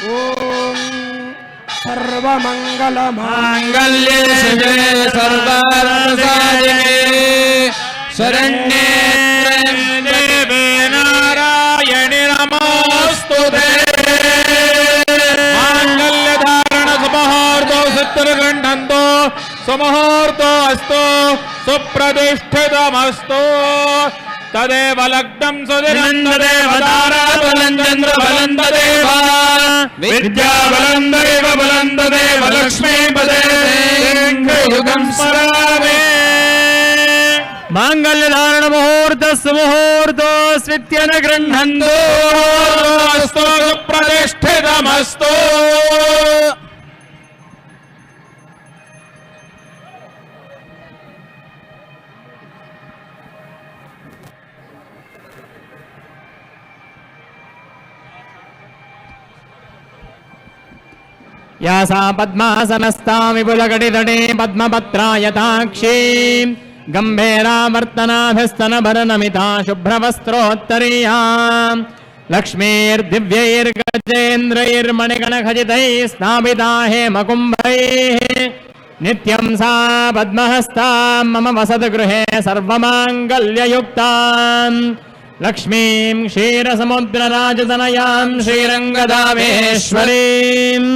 सर्वमंगलमांगल्ये शिवे सर्वार्थसाधिके शरण्ये देवी नारायणि नमोस्तुते। मांगल्यधारण सुमुहूर्तो सुत्रगृह्णन्तो सुमुहूर्तो अस्तु सुप्रतिष्ठितमस्तु। तदेव लग्नं सुदिनं तदेव ताराबलं चन्द्रबलं तदेव विद्याबलं दैव बलं तदेव लक्ष्मीपदेयुगं स्मरामि। मांगल्यधारण मुहूर्त सुमुहूर्तो स्वित्यन गृह्णन्तु सुप्रतिष्ठितमस्तु। या सा पद्मासनस्था विपुलकटितटे पद्मपत्रायताक्षी गम्भीरावर्तनाभिस्तनभरनमिता शुभ्रवस्त्रोत्तरीया लक्ष्मीर्दिव्यैर्गजेन्द्रैर्मणिगणखचितैः स्थापिता हेमकुम्भैः नित्यं सा पद्महस्ता मम वसतु गृहे सर्वमाङ्गल्ययुक्ताम् लक्ष्मीं क्षीरसमुद्रराजतनयां श्रीरङ्गदामेश्वरीम्